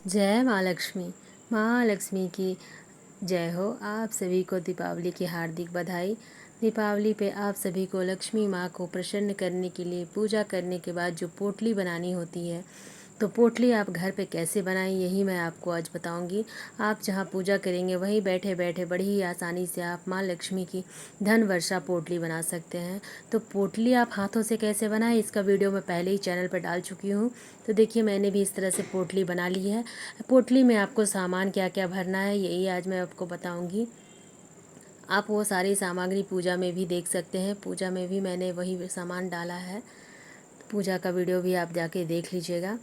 जय माँ लक्ष्मी। माँ लक्ष्मी की जय हो। आप सभी को दीपावली की हार्दिक बधाई। दीपावली पे आप सभी को लक्ष्मी माँ को प्रसन्न करने के लिए पूजा करने के बाद जो पोटली बनानी होती है, तो पोटली आप घर पे कैसे बनाएं यही मैं आपको आज बताऊंगी। आप जहाँ पूजा करेंगे वहीं बैठे बैठे बड़ी ही आसानी से आप माँ लक्ष्मी की धन वर्षा पोटली बना सकते हैं। तो पोटली आप हाथों से कैसे बनाएं इसका वीडियो मैं पहले ही चैनल पर डाल चुकी हूँ। तो देखिए मैंने भी इस तरह से पोटली बना ली है। पोटली में आपको सामान क्या क्या भरना है यही आज मैं आपको बताऊँगी। आप वो सारी सामग्री पूजा में भी देख सकते हैं। पूजा में भी मैंने वही सामान डाला है। पूजा का वीडियो भी आप जाके देख लीजिएगा।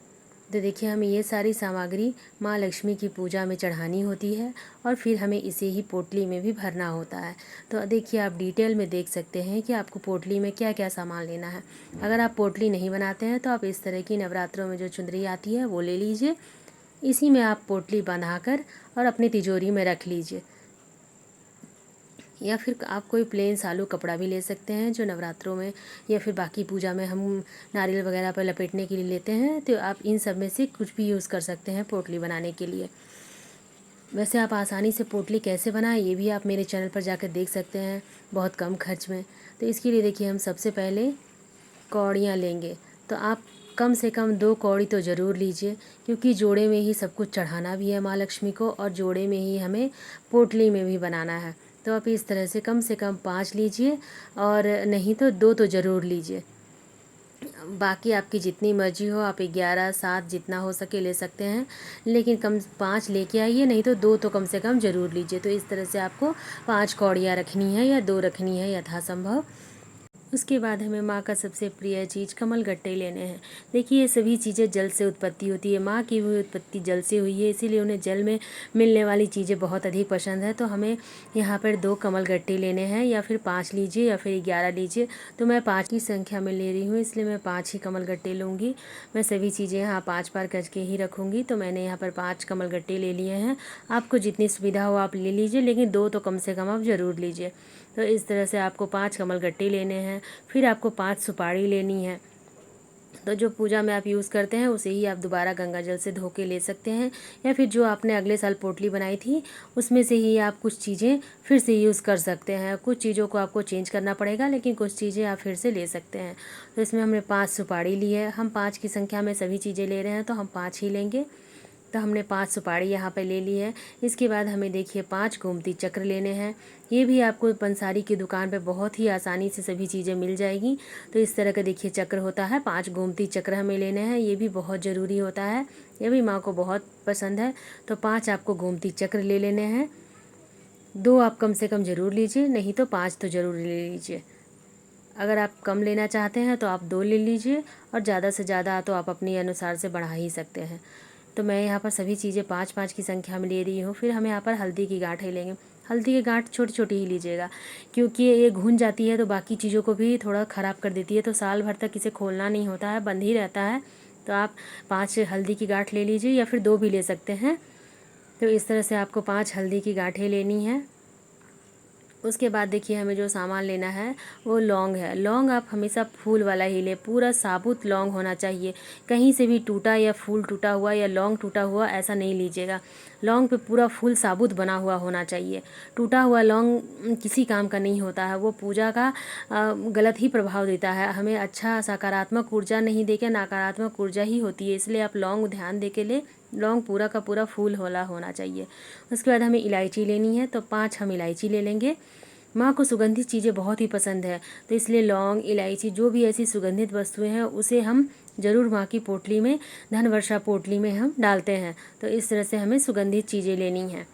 तो देखिए हमें ये सारी सामग्री माँ लक्ष्मी की पूजा में चढ़ानी होती है और फिर हमें इसे ही पोटली में भी भरना होता है। तो देखिए आप डिटेल में देख सकते हैं कि आपको पोटली में क्या क्या सामान लेना है। अगर आप पोटली नहीं बनाते हैं तो आप इस तरह की नवरात्रों में जो चुंदरी आती है वो ले लीजिए। इसी में आप पोटली बंधाकर और अपनी तिजोरी में रख लीजिए, या फिर आप कोई प्लेन सालू कपड़ा भी ले सकते हैं जो नवरात्रों में या फिर बाकी पूजा में हम नारियल वगैरह पर लपेटने के लिए लेते हैं। तो आप इन सब में से कुछ भी यूज़ कर सकते हैं पोटली बनाने के लिए। वैसे आप आसानी से पोटली कैसे बनाएं ये भी आप मेरे चैनल पर जाकर देख सकते हैं बहुत कम खर्च में। तो इसके लिए देखिए हम सबसे पहले कौड़ियाँ लेंगे। तो आप कम से कम 2 कौड़ी तो ज़रूर लीजिए, क्योंकि जोड़े में ही सब कुछ चढ़ाना भी है माँ लक्ष्मी को और जोड़े में ही हमें पोटली में भी बनाना है। तो आप इस तरह से कम 5 लीजिए और नहीं तो 2 तो ज़रूर लीजिए। बाकी आपकी जितनी मर्जी हो, आप 11, 7 जितना हो सके ले सकते हैं, लेकिन कम 5 लेके आइए, नहीं तो 2 तो कम से कम ज़रूर लीजिए। तो इस तरह से आपको 5 कौड़ियाँ रखनी है या 2 रखनी है यथासंभव। उसके बाद हमें माँ का सबसे प्रिय चीज़ कमल गट्टे लेने हैं। देखिए ये सभी चीज़ें जल से उत्पत्ति होती है। माँ की भी उत्पत्ति जल से हुई है, इसीलिए उन्हें जल में मिलने वाली चीज़ें बहुत अधिक पसंद है। तो हमें यहाँ पर 2 कमल गट्टे लेने हैं, या फिर 5 लीजिए या फिर 11 लीजिए। तो मैं 5 की संख्या में ले रही हूँ, इसलिए मैं 5 ही कमल गट्टे लूँगी। मैं सभी चीज़ें यहाँ 5 बार करके ही रखूँगी। तो मैंने यहाँ पर 5 कमल गट्टे ले लिए हैं। आपको जितनी सुविधा हो आप ले लीजिए, लेकिन 2 तो कम से कम आप ज़रूर लीजिए। तो इस तरह से आपको 5 कमल गट्टे लेने हैं। फिर आपको 5 सुपारी लेनी है। तो जो पूजा में आप यूज़ करते हैं उसे ही आप दोबारा गंगा जल से धो के ले सकते हैं, या फिर जो आपने अगले साल पोटली बनाई थी उसमें से ही आप कुछ चीज़ें फिर से यूज़ कर सकते हैं। कुछ चीज़ों को आपको चेंज करना पड़ेगा, लेकिन कुछ चीज़ें आप फिर से ले सकते हैं। तो इसमें हमने 5 सुपारी ली है। हम 5 की संख्या में सभी चीज़ें ले रहे हैं तो हम 5 ही लेंगे। तो हमने 5 सुपारी यहाँ पे ले ली है। इसके बाद हमें देखिए 5 गोमती चक्र लेने हैं। ये भी आपको पंसारी की दुकान पे बहुत ही आसानी से सभी चीज़ें मिल जाएगी। तो इस तरह का देखिए चक्र होता है। 5 गोमती चक्र हमें लेने हैं, ये भी बहुत ज़रूरी होता है, ये भी माँ को बहुत पसंद है। तो 5 आपको गोमती चक्र ले लेने हैं। 2 आप कम से कम ज़रूर लीजिए, नहीं तो 5 तो ज़रूर ले लीजिए। अगर आप कम लेना चाहते हैं तो आप 2 ले लीजिए, और ज़्यादा से ज़्यादा तो आप अपने अनुसार से बढ़ा ही सकते हैं। तो मैं यहाँ पर सभी चीज़ें 5-5 की संख्या में ले रही हूँ। फिर हम यहाँ पर हल्दी की गांठें लेंगे। हल्दी की गांठ छोटी छोटी ही लीजिएगा, क्योंकि ये घुन जाती है तो बाकी चीज़ों को भी थोड़ा ख़राब कर देती है। तो साल भर तक इसे खोलना नहीं होता है, बंद ही रहता है। तो आप 5 हल्दी की गांठ ले लीजिए, या फिर 2 भी ले सकते हैं। तो इस तरह से आपको 5 हल्दी की गांठें लेनी है। उसके बाद देखिए हमें जो सामान लेना है वो लौंग है। लौंग आप हमेशा फूल वाला ही लें, पूरा साबुत लौंग होना चाहिए। कहीं से भी टूटा या फूल टूटा हुआ या लौंग टूटा हुआ ऐसा नहीं लीजिएगा। लौंग पे पूरा फूल साबुत बना हुआ होना चाहिए। टूटा हुआ लौंग किसी काम का नहीं होता है, वो पूजा का गलत ही प्रभाव देता है। हमें अच्छा सकारात्मक ऊर्जा नहीं देके नकारात्मक ऊर्जा ही होती है, इसलिए आप लौंग ध्यान दे के ले। लौंग पूरा का पूरा फूल वाला होना चाहिए। उसके बाद हमें इलायची लेनी है, तो 5 हम इलायची ले लेंगे। माँ को सुगंधित चीज़ें बहुत ही पसंद है, तो इसलिए लौंग, इलायची जो भी ऐसी सुगंधित वस्तुएं हैं उसे हम ज़रूर माँ की पोटली में, धन वर्षा पोटली में हम डालते हैं। तो इस तरह से हमें सुगंधित चीज़ें लेनी हैं।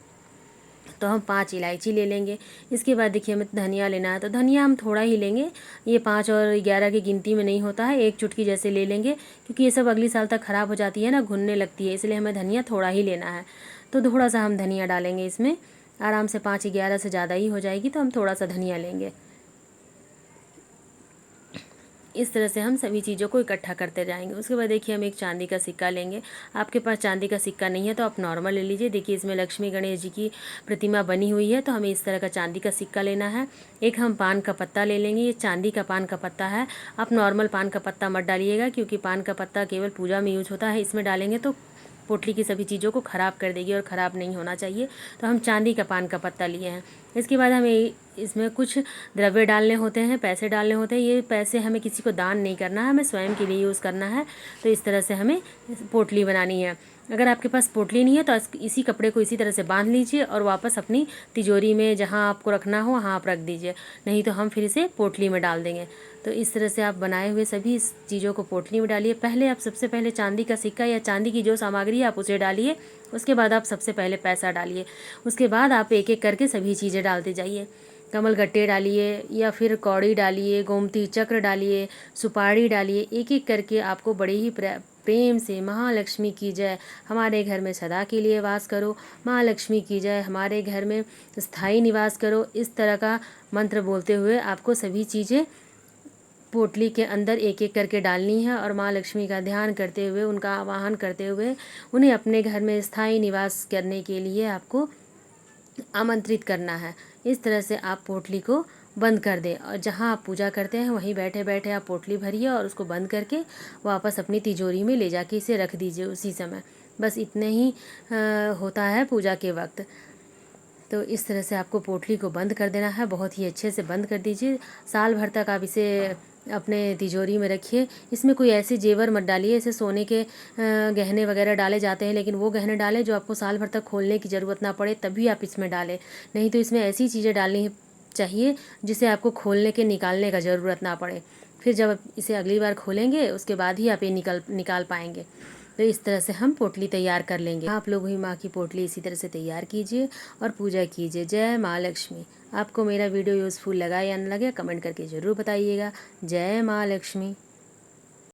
तो हम 5 इलायची ले लेंगे। इसके बाद देखिए हमें धनिया लेना है, तो धनिया हम थोड़ा ही लेंगे। ये 5 और 11 की गिनती में नहीं होता है, 1 चुटकी जैसे ले लेंगे, क्योंकि ये सब अगली साल तक ख़राब हो जाती है ना, घुनने लगती है, इसलिए हमें धनिया थोड़ा ही लेना है। तो थोड़ा सा हम धनिया डालेंगे इसमें। आराम से 5-11 से ज़्यादा ही हो जाएगी, तो हम थोड़ा सा धनिया लेंगे। इस तरह से हम सभी चीज़ों को इकट्ठा करते जाएंगे। उसके बाद देखिए हम एक चांदी का सिक्का लेंगे। आपके पास चांदी का सिक्का नहीं है तो आप नॉर्मल ले लीजिए। देखिए इसमें लक्ष्मी गणेश जी की प्रतिमा बनी हुई है, तो हमें इस तरह का चांदी का सिक्का लेना है। एक हम पान का पत्ता ले लेंगे। ये चांदी का पान का पत्ता है। आप नॉर्मल पान का पत्ता मत डालिएगा, क्योंकि पान का पत्ता केवल पूजा में यूज होता है, इसमें डालेंगे तो पोटली की सभी चीज़ों को ख़राब कर देगी और ख़राब नहीं होना चाहिए। तो हम चांदी का पान का पत्ता लिए हैं। इसके बाद हमें इसमें कुछ द्रव्य डालने होते हैं, पैसे डालने होते हैं। ये पैसे हमें किसी को दान नहीं करना है, हमें स्वयं के लिए यूज़ करना है। तो इस तरह से हमें पोटली बनानी है। अगर आपके पास पोटली नहीं है तो इसी कपड़े को इसी तरह से बांध लीजिए और वापस अपनी तिजोरी में जहाँ आपको रखना हो वहाँ आप रख दीजिए, नहीं तो हम फिर इसे पोटली में डाल देंगे। तो इस तरह से आप बनाए हुए सभी इस चीज़ों को पोटली में डालिए। पहले आप सबसे पहले चांदी का सिक्का या चांदी की जो सामग्री है आप उसे डालिए। उसके बाद आप सबसे पहले पैसा डालिए। उसके बाद आप एक एक करके सभी चीज़ें डालते जाइए। कमल गट्टे डालिए या फिर कौड़ी डालिए, गोमती चक्र डालिए, सुपारी डालिए। एक एक करके आपको बड़े ही प्रेम से महालक्ष्मी की जय हमारे घर में सदा के लिए वास करो, महालक्ष्मी की जय हमारे घर में स्थायी निवास करो, इस तरह का मंत्र बोलते हुए आपको सभी चीज़ें पोटली के अंदर एक एक करके डालनी है और माँ लक्ष्मी का ध्यान करते हुए, उनका आवाहन करते हुए उन्हें अपने घर में स्थायी निवास करने के लिए आपको आमंत्रित करना है। इस तरह से आप पोटली को बंद कर दें और जहाँ आप पूजा करते हैं वहीं बैठे बैठे आप पोटली भरिए और उसको बंद करके वापस अपनी तिजोरी में ले जाके इसे रख दीजिए उसी समय। बस इतने ही होता है पूजा के वक्त। तो इस तरह से आपको पोटली को बंद कर देना है, बहुत ही अच्छे से बंद कर दीजिए। साल भर तक आप इसे अपने तिजोरी में रखिए। इसमें कोई ऐसे जेवर मत डालिए, ऐसे सोने के गहने वगैरह डाले जाते हैं, लेकिन वो गहने डालें जो आपको साल भर तक खोलने की ज़रूरत ना पड़े, तभी आप इसमें डालें। नहीं तो इसमें ऐसी चीज़ें डालनी चाहिए जिसे आपको खोलने के निकालने का ज़रूरत ना पड़े। फिर जब आप इसे अगली बार खोलेंगे उसके बाद ही आप ये निकाल पाएंगे। तो इस तरह से हम पोटली तैयार कर लेंगे। आप लोग भी माँ की पोटली इसी तरह से तैयार कीजिए और पूजा कीजिए। जय माँ लक्ष्मी। आपको मेरा वीडियो यूज़फुल लगा या न लगे कमेंट करके ज़रूर बताइएगा। जय माँ लक्ष्मी।